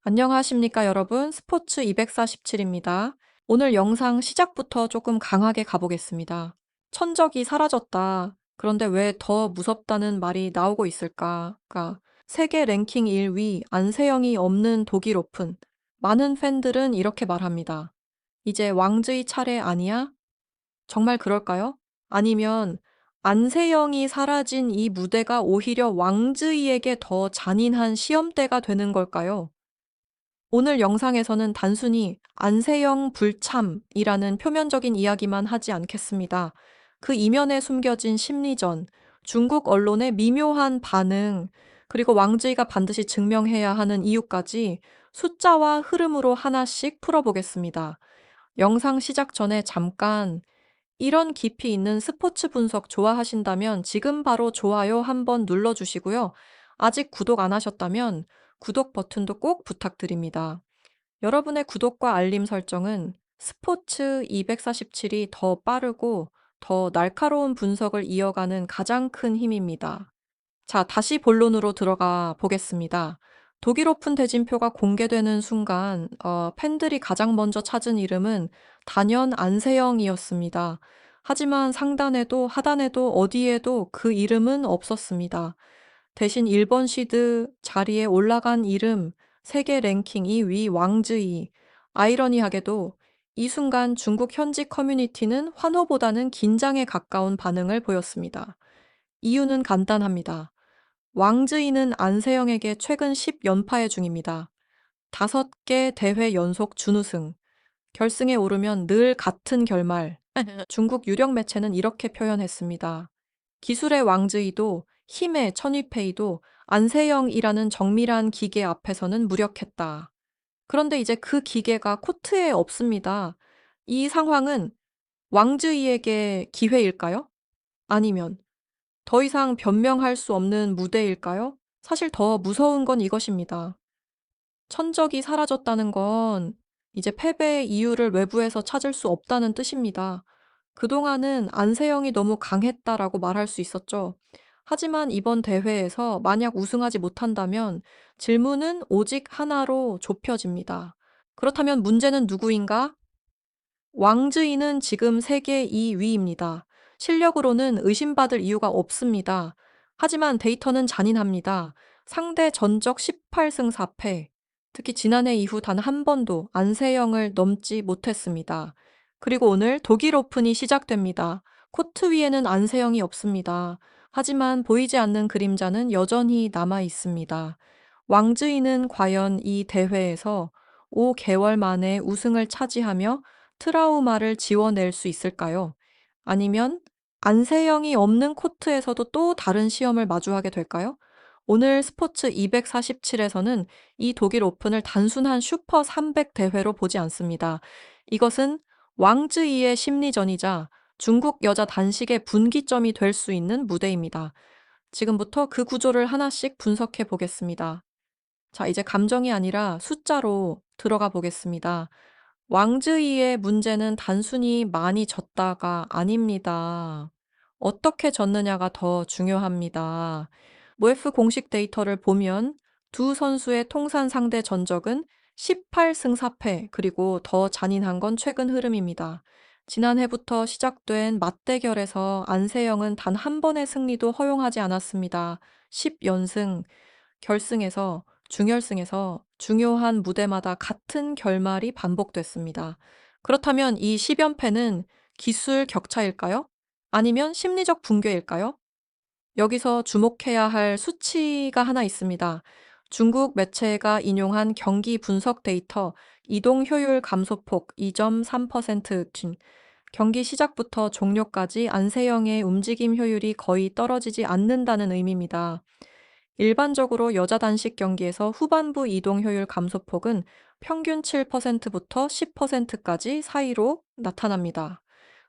안녕하십니까, 여러분. 스포츠 247입니다. 오늘 영상 시작부터 조금 강하게 가보겠습니다. 천적이 사라졌다. 그런데 왜 더 무섭다는 말이 나오고 있을까? 세계 랭킹 1위 안세영이 없는 독일 오픈. 많은 팬들은 이렇게 말합니다. 이제 왕즈의 차례 아니야? 정말 그럴까요? 아니면 안세영이 사라진 이 무대가 오히려 왕즈이에게 더 잔인한 시험대가 되는 걸까요? 오늘 영상에서는 단순히 안세영 불참이라는 표면적인 이야기만 하지 않겠습니다. 그 이면에 숨겨진 심리전, 중국 언론의 미묘한 반응, 그리고 왕즈이가 반드시 증명해야 하는 이유까지 숫자와 흐름으로 하나씩 풀어보겠습니다. 영상 시작 전에 잠깐 이런 깊이 있는 스포츠 분석 좋아하신다면 지금 바로 좋아요 한번 눌러주시고요. 아직 구독 안 하셨다면 구독 버튼도 꼭 부탁드립니다. 여러분의 구독과 알림 설정은 스포츠 247이 더 빠르고 더 날카로운 분석을 이어가는 가장 큰 힘입니다. 자, 다시 본론으로 들어가 보겠습니다. 독일 오픈 대진표가 공개되는 순간 팬들이 가장 먼저 찾은 이름은 단연 안세영이었습니다. 하지만 상단에도 하단에도 어디에도 그 이름은 없었습니다. 대신 1번 시드 자리에 올라간 이름, 세계 랭킹 2위 왕즈이. 아이러니하게도 이 순간 중국 현지 커뮤니티는 환호보다는 긴장에 가까운 반응을 보였습니다. 이유는 간단합니다. 왕즈이는 안세영에게 최근 10연파의 중입니다. 5개 대회 연속 준우승. 결승에 오르면 늘 같은 결말. 중국 유력 매체는 이렇게 표현했습니다. 기술의 왕즈이도 힘의 천위페이도 안세영이라는 정밀한 기계 앞에서는 무력했다. 그런데 이제 그 기계가 코트에 없습니다. 이 상황은 왕즈이에게 기회일까요? 아니면 더 이상 변명할 수 없는 무대일까요? 사실 더 무서운 건 이것입니다. 천적이 사라졌다는 건 이제 패배의 이유를 외부에서 찾을 수 없다는 뜻입니다. 그동안은 안세영이 너무 강했다라고 말할 수 있었죠. 하지만 이번 대회에서 만약 우승하지 못한다면 질문은 오직 하나로 좁혀집니다. 그렇다면 문제는 누구인가? 왕즈이는 지금 세계 2위입니다. 실력으로는 의심받을 이유가 없습니다. 하지만 데이터는 잔인합니다. 상대 전적 18승 4패. 특히 지난해 이후 단 한 번도 안세영을 넘지 못했습니다. 그리고 오늘 독일 오픈이 시작됩니다. 코트 위에는 안세영이 없습니다. 하지만 보이지 않는 그림자는 여전히 남아 있습니다. 왕즈이는 과연 이 대회에서 5개월 만에 우승을 차지하며 트라우마를 지워낼 수 있을까요? 아니면 안세영이 없는 코트에서도 또 다른 시험을 마주하게 될까요? 오늘 스포츠 247에서는 이 독일 오픈을 단순한 슈퍼 300 대회로 보지 않습니다. 이것은 왕즈이의 심리전이자 중국 여자 단식의 분기점이 될 수 있는 무대입니다. 지금부터 그 구조를 하나씩 분석해 보겠습니다. 자, 이제 감정이 아니라 숫자로 들어가 보겠습니다. 왕즈이의 문제는 단순히 많이 졌다가 아닙니다. 어떻게 졌느냐가 더 중요합니다. 모에프 공식 데이터를 보면 두 선수의 통산 상대 전적은 18승 4패, 그리고 더 잔인한 건 최근 흐름입니다. 지난해부터 시작된 맞대결에서 안세영은 단 한 번의 승리도 허용하지 않았습니다. 10연승, 결승에서 중결승에서 중요한 무대마다 같은 결말이 반복됐습니다. 그렇다면 이 10연패는 기술 격차일까요? 아니면 심리적 붕괴일까요? 여기서 주목해야 할 수치가 하나 있습니다. 중국 매체가 인용한 경기 분석 데이터 이동 효율 감소폭 2.3%. 경기 시작부터 종료까지 안세영의 움직임 효율이 거의 떨어지지 않는다는 의미입니다. 일반적으로 여자 단식 경기에서 후반부 이동 효율 감소폭은 평균 7%부터 10%까지 사이로 나타납니다.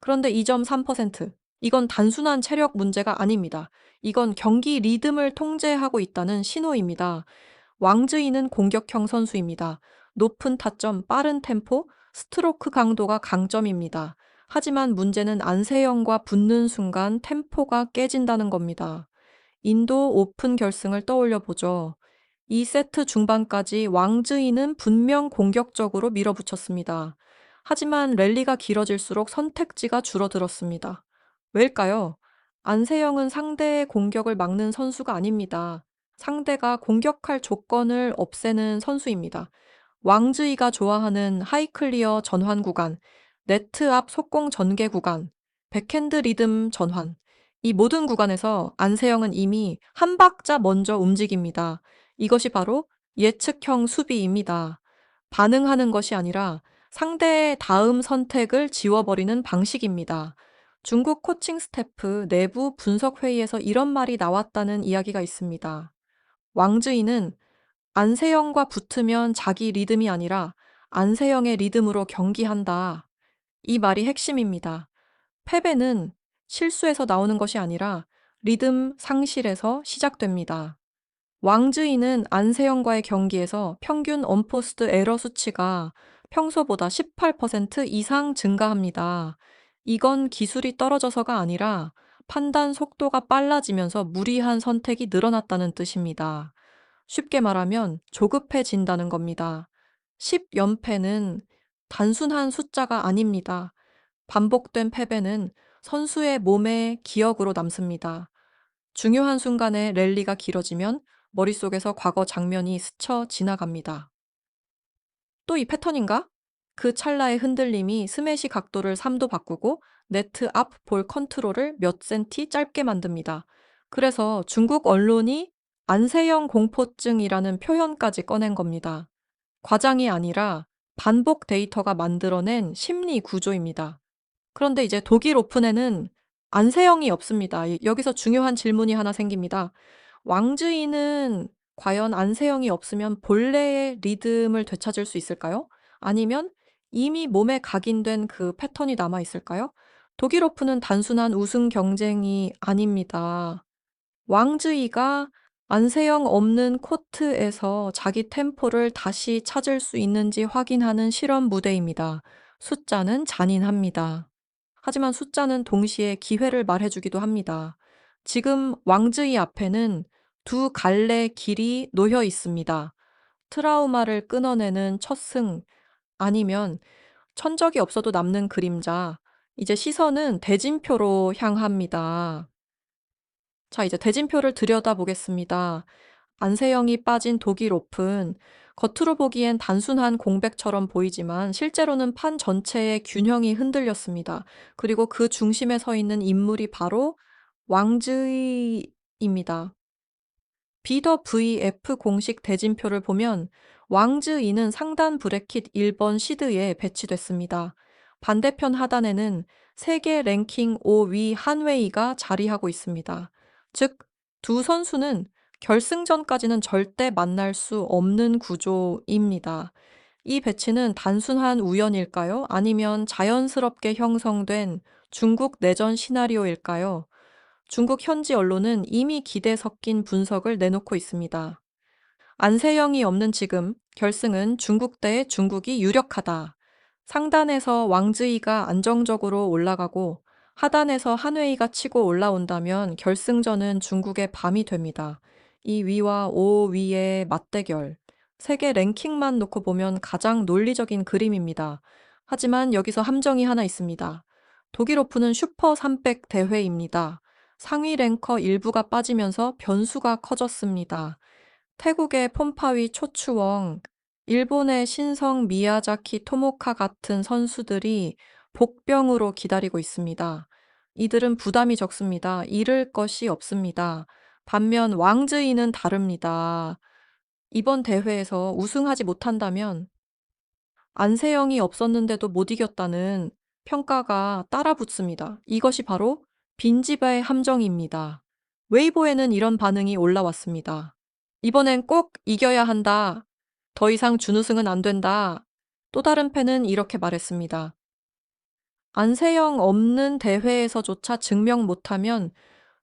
그런데 2.3%, 이건 단순한 체력 문제가 아닙니다. 이건 경기 리듬을 통제하고 있다는 신호입니다. 왕즈이는 공격형 선수입니다. 높은 타점, 빠른 템포, 스트로크 강도가 강점입니다. 하지만 문제는 안세영과 붙는 순간 템포가 깨진다는 겁니다. 인도 오픈 결승을 떠올려 보죠. 2세트 중반까지 왕즈이는 분명 공격적으로 밀어붙였습니다. 하지만 랠리가 길어질수록 선택지가 줄어들었습니다. 왜일까요? 안세영은 상대의 공격을 막는 선수가 아닙니다. 상대가 공격할 조건을 없애는 선수입니다. 왕즈이가 좋아하는 하이클리어 전환 구간, 네트 앞 속공 전개 구간, 백핸드 리듬 전환. 이 모든 구간에서 안세영은 이미 한 박자 먼저 움직입니다. 이것이 바로 예측형 수비입니다. 반응하는 것이 아니라 상대의 다음 선택을 지워버리는 방식입니다. 중국 코칭 스태프 내부 분석 회의에서 이런 말이 나왔다는 이야기가 있습니다. 왕즈이는 안세영과 붙으면 자기 리듬이 아니라 안세영의 리듬으로 경기한다. 이 말이 핵심입니다. 패배는 실수에서 나오는 것이 아니라 리듬 상실에서 시작됩니다. 왕즈이는 안세영과의 경기에서 평균 언포스트 에러 수치가 평소보다 18% 이상 증가합니다. 이건 기술이 떨어져서가 아니라 판단 속도가 빨라지면서 무리한 선택이 늘어났다는 뜻입니다. 쉽게 말하면 조급해진다는 겁니다. 10연패는 단순한 숫자가 아닙니다. 반복된 패배는 선수의 몸에 기억으로 남습니다. 중요한 순간에 랠리가 길어지면 머릿속에서 과거 장면이 스쳐 지나갑니다. 또 이 패턴인가? 그 찰나의 흔들림이 스매시 각도를 3도 바꾸고 네트 앞 볼 컨트롤을 몇 센티 짧게 만듭니다. 그래서 중국 언론이 안세영 공포증이라는 표현까지 꺼낸 겁니다. 과장이 아니라 반복 데이터가 만들어낸 심리 구조입니다. 그런데 이제 독일 오픈에는 안세영이 없습니다. 여기서 중요한 질문이 하나 생깁니다. 왕즈이는 과연 안세영이 없으면 본래의 리듬을 되찾을 수 있을까요? 아니면 이미 몸에 각인된 그 패턴이 남아 있을까요? 독일 오픈은 단순한 우승 경쟁이 아닙니다. 왕즈이가 안세영 없는 코트에서 자기 템포를 다시 찾을 수 있는지 확인하는 실험 무대입니다. 숫자는 잔인합니다. 하지만 숫자는 동시에 기회를 말해주기도 합니다. 지금 왕즈이 앞에는 두 갈래 길이 놓여 있습니다. 트라우마를 끊어내는 첫 승, 아니면 천적이 없어도 남는 그림자. 이제 시선은 대진표로 향합니다. 자, 이제 대진표를 들여다보겠습니다. 안세영이 빠진 독일 오픈. 겉으로 보기엔 단순한 공백처럼 보이지만 실제로는 판 전체의 균형이 흔들렸습니다. 그리고 그 중심에 서 있는 인물이 바로 왕즈이입니다. BWF 공식 대진표를 보면 왕즈이는 상단 브래킷 1번 시드에 배치됐습니다. 반대편 하단에는 세계 랭킹 5위 한웨이가 자리하고 있습니다. 즉, 두 선수는 결승전까지는 절대 만날 수 없는 구조입니다. 이 배치는 단순한 우연일까요? 아니면 자연스럽게 형성된 중국 내전 시나리오일까요? 중국 현지 언론은 이미 기대 섞인 분석을 내놓고 있습니다. 안세영이 없는 지금 결승은 중국 대 중국이 유력하다. 상단에서 왕즈이가 안정적으로 올라가고 하단에서 한웨이가 치고 올라온다면 결승전은 중국의 밤이 됩니다. 이 위와 5위의 맞대결. 세계 랭킹만 놓고 보면 가장 논리적인 그림입니다. 하지만 여기서 함정이 하나 있습니다. 독일 오픈은 슈퍼 300 대회입니다. 상위 랭커 일부가 빠지면서 변수가 커졌습니다. 태국의 폼파위 초추웡, 일본의 신성 미야자키 토모카 같은 선수들이 복병으로 기다리고 있습니다. 이들은 부담이 적습니다. 잃을 것이 없습니다. 반면 왕즈이는 다릅니다. 이번 대회에서 우승하지 못한다면 안세영이 없었는데도 못 이겼다는 평가가 따라붙습니다. 이것이 바로 빈집의 함정입니다. 웨이보에는 이런 반응이 올라왔습니다. 이번엔 꼭 이겨야 한다. 더 이상 준우승은 안 된다. 또 다른 팬은 이렇게 말했습니다. 안세영 없는 대회에서조차 증명 못하면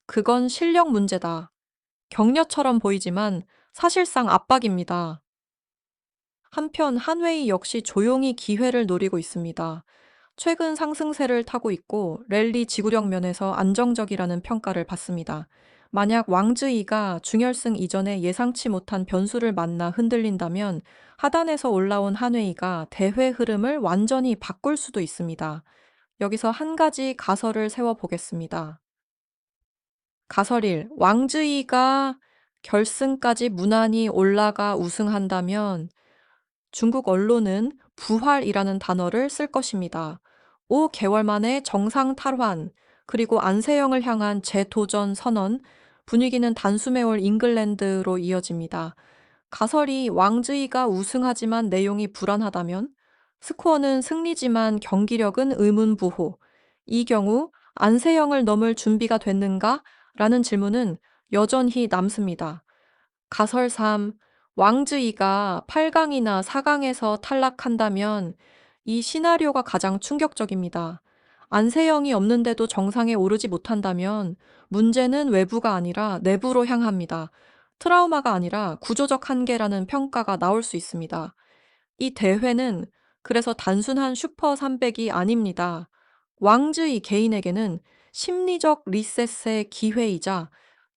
그건 실력 문제다. 격려처럼 보이지만 사실상 압박입니다. 한편 한웨이 역시 조용히 기회를 노리고 있습니다. 최근 상승세를 타고 있고 랠리 지구력 면에서 안정적이라는 평가를 받습니다. 만약 왕즈이가 중결승 이전에 예상치 못한 변수를 만나 흔들린다면 하단에서 올라온 한웨이가 대회 흐름을 완전히 바꿀 수도 있습니다. 여기서 한 가지 가설을 세워보겠습니다. 가설 1. 왕즈이가 결승까지 무난히 올라가 우승한다면 중국 언론은 부활이라는 단어를 쓸 것입니다. 5개월 만에 정상 탈환, 그리고 안세영을 향한 재도전 선언, 분위기는 단숨에 올 잉글랜드로 이어집니다. 가설이 왕즈이가 우승하지만 내용이 불안하다면, 스코어는 승리지만 경기력은 의문부호. 이 경우 안세영을 넘을 준비가 됐는가? 라는 질문은 여전히 남습니다. 가설 3. 왕즈이가 8강이나 4강에서 탈락한다면 이 시나리오가 가장 충격적입니다. 안세영이 없는데도 정상에 오르지 못한다면 문제는 외부가 아니라 내부로 향합니다. 트라우마가 아니라 구조적 한계라는 평가가 나올 수 있습니다. 이 대회는 그래서 단순한 슈퍼 300이 아닙니다. 왕즈이 개인에게는 심리적 리셋의 기회이자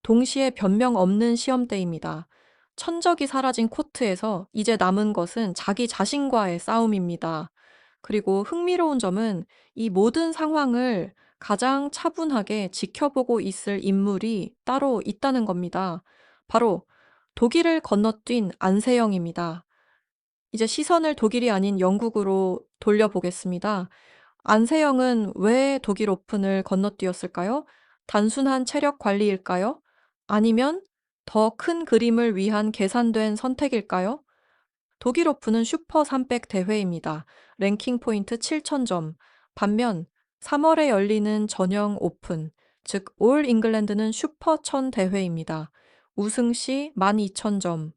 동시에 변명 없는 시험대입니다. 천적이 사라진 코트에서 이제 남은 것은 자기 자신과의 싸움입니다. 그리고 흥미로운 점은 이 모든 상황을 가장 차분하게 지켜보고 있을 인물이 따로 있다는 겁니다. 바로 독일을 건너뛴 안세영입니다. 이제 시선을 독일이 아닌 영국으로 돌려보겠습니다. 안세영은 왜 독일 오픈을 건너뛰었을까요? 단순한 체력 관리일까요? 아니면 더 큰 그림을 위한 계산된 선택일까요? 독일 오픈은 슈퍼 300 대회입니다. 랭킹 포인트 7,000점. 반면 3월에 열리는 전형 오픈, 즉 올 잉글랜드는 슈퍼 1000 대회입니다. 우승 시 12,000점.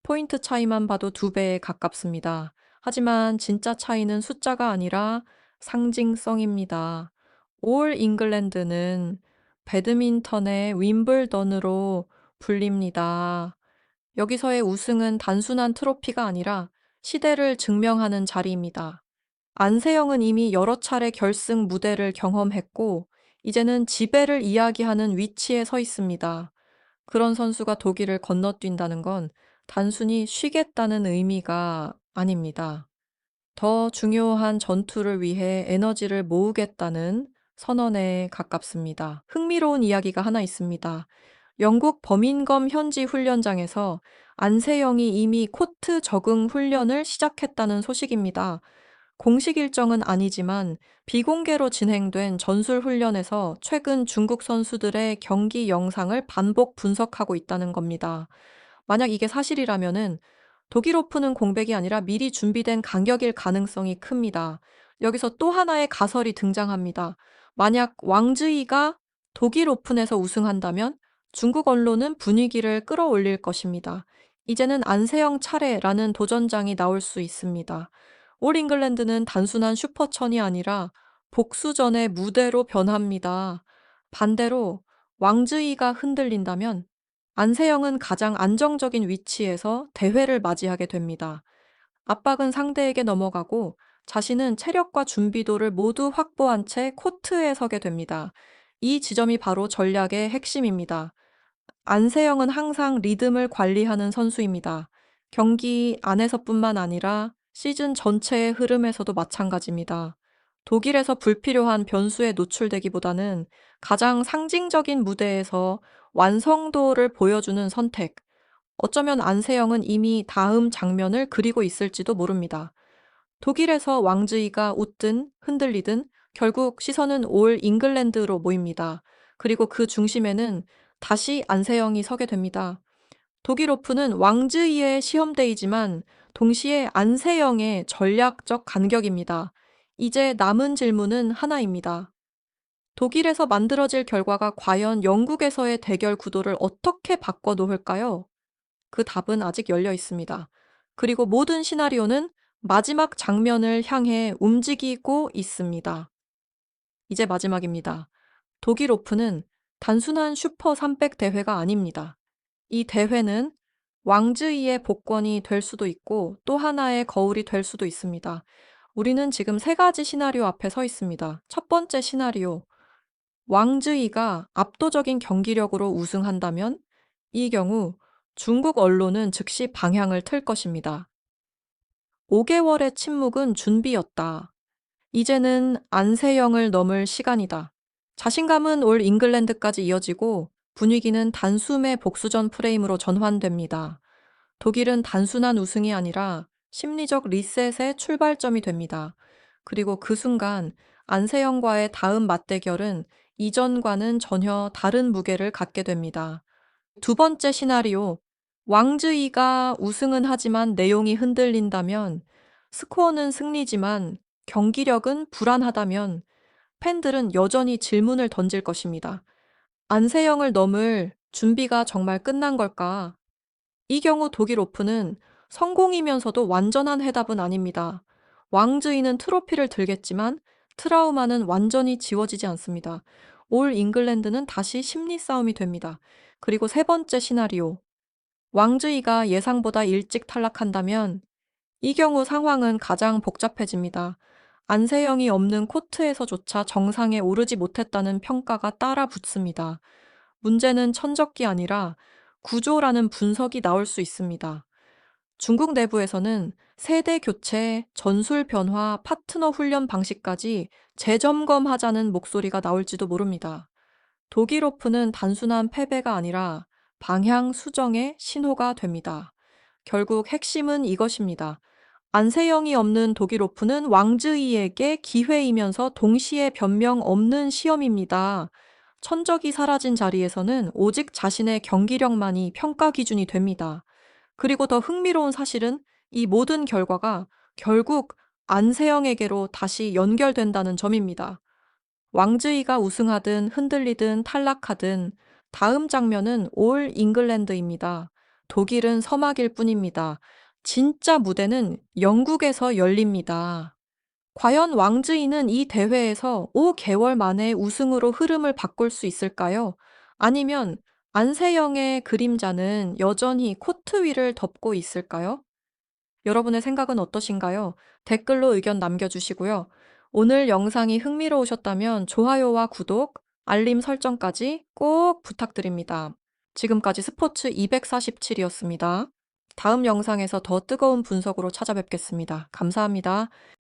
포인트 차이만 봐도 2배에 가깝습니다. 하지만 진짜 차이는 숫자가 아니라 상징성입니다. 올 잉글랜드는 배드민턴의 윈블던으로 불립니다. 여기서의 우승은 단순한 트로피가 아니라 시대를 증명하는 자리입니다. 안세영은 이미 여러 차례 결승 무대를 경험했고, 이제는 지배를 이야기하는 위치에 서 있습니다. 그런 선수가 독일을 건너뛴다는 건 단순히 쉬겠다는 의미가 아닙니다. 더 중요한 전투를 위해 에너지를 모으겠다는 선언에 가깝습니다. 흥미로운 이야기가 하나 있습니다. 영국 버민검 현지 훈련장에서 안세영이 이미 코트 적응 훈련을 시작했다는 소식입니다. 공식 일정은 아니지만 비공개로 진행된 전술 훈련에서 최근 중국 선수들의 경기 영상을 반복 분석하고 있다는 겁니다. 만약 이게 사실이라면은 독일 오픈은 공백이 아니라 미리 준비된 간격일 가능성이 큽니다. 여기서 또 하나의 가설이 등장합니다. 만약 왕즈이가 독일 오픈에서 우승한다면 중국 언론은 분위기를 끌어올릴 것입니다. 이제는 안세영 차례라는 도전장이 나올 수 있습니다. 올 잉글랜드는 단순한 슈퍼천이 아니라 복수전의 무대로 변합니다. 반대로 왕즈이가 흔들린다면 안세영은 가장 안정적인 위치에서 대회를 맞이하게 됩니다. 압박은 상대에게 넘어가고 자신은 체력과 준비도를 모두 확보한 채 코트에 서게 됩니다. 이 지점이 바로 전략의 핵심입니다. 안세영은 항상 리듬을 관리하는 선수입니다. 경기 안에서뿐만 아니라 시즌 전체의 흐름에서도 마찬가지입니다. 독일에서 불필요한 변수에 노출되기보다는 가장 상징적인 무대에서 완성도를 보여주는 선택. 어쩌면 안세영은 이미 다음 장면을 그리고 있을지도 모릅니다. 독일에서 왕즈이가 웃든 흔들리든 결국 시선은 올 잉글랜드로 모입니다. 그리고 그 중심에는 다시 안세영이 서게 됩니다. 독일 오픈은 왕즈이의 시험대이지만 동시에 안세영의 전략적 간격입니다. 이제 남은 질문은 하나입니다. 독일에서 만들어질 결과가 과연 영국에서의 대결 구도를 어떻게 바꿔 놓을까요? 그 답은 아직 열려 있습니다. 그리고 모든 시나리오는 마지막 장면을 향해 움직이고 있습니다. 이제 마지막입니다. 독일 오픈은 단순한 슈퍼 300 대회가 아닙니다. 이 대회는 왕즈이의 복권이 될 수도 있고 또 하나의 거울이 될 수도 있습니다. 우리는 지금 세 가지 시나리오 앞에 서 있습니다. 첫 번째 시나리오, 왕즈이가 압도적인 경기력으로 우승한다면 이 경우 중국 언론은 즉시 방향을 틀 것입니다. 5개월의 침묵은 준비였다. 이제는 안세영을 넘을 시간이다. 자신감은 올 잉글랜드까지 이어지고 분위기는 단숨에 복수전 프레임으로 전환됩니다. 독일은 단순한 우승이 아니라 심리적 리셋의 출발점이 됩니다. 그리고 그 순간 안세영과의 다음 맞대결은 이전과는 전혀 다른 무게를 갖게 됩니다. 두 번째 시나리오, 왕즈이가 우승은 하지만 내용이 흔들린다면, 스코어는 승리지만 경기력은 불안하다면 팬들은 여전히 질문을 던질 것입니다. 안세영을 넘을 준비가 정말 끝난 걸까? 이 경우 독일 오픈은 성공이면서도 완전한 해답은 아닙니다. 왕즈이는 트로피를 들겠지만 트라우마는 완전히 지워지지 않습니다. 올 잉글랜드는 다시 심리 싸움이 됩니다. 그리고 세 번째 시나리오. 왕즈이가 예상보다 일찍 탈락한다면 이 경우 상황은 가장 복잡해집니다. 안세영이 없는 코트에서조차 정상에 오르지 못했다는 평가가 따라 붙습니다. 문제는 천적기 아니라 구조라는 분석이 나올 수 있습니다. 중국 내부에서는 세대 교체, 전술 변화, 파트너 훈련 방식까지 재점검하자는 목소리가 나올지도 모릅니다. 독일 오픈은 단순한 패배가 아니라 방향 수정의 신호가 됩니다. 결국 핵심은 이것입니다. 안세영이 없는 독일 오픈은 왕즈이에게 기회이면서 동시에 변명 없는 시험입니다. 천적이 사라진 자리에서는 오직 자신의 경기력만이 평가 기준이 됩니다. 그리고 더 흥미로운 사실은 이 모든 결과가 결국 안세영에게로 다시 연결된다는 점입니다. 왕즈이가 우승하든 흔들리든 탈락하든 다음 장면은 올 잉글랜드입니다. 독일은 서막일 뿐입니다. 진짜 무대는 영국에서 열립니다. 과연 왕즈이는 이 대회에서 5개월 만에 우승으로 흐름을 바꿀 수 있을까요? 아니면 안세영의 그림자는 여전히 코트 위를 덮고 있을까요? 여러분의 생각은 어떠신가요? 댓글로 의견 남겨주시고요. 오늘 영상이 흥미로우셨다면 좋아요와 구독, 알림 설정까지 꼭 부탁드립니다. 지금까지 스포츠 247이었습니다. 다음 영상에서 더 뜨거운 분석으로 찾아뵙겠습니다. 감사합니다.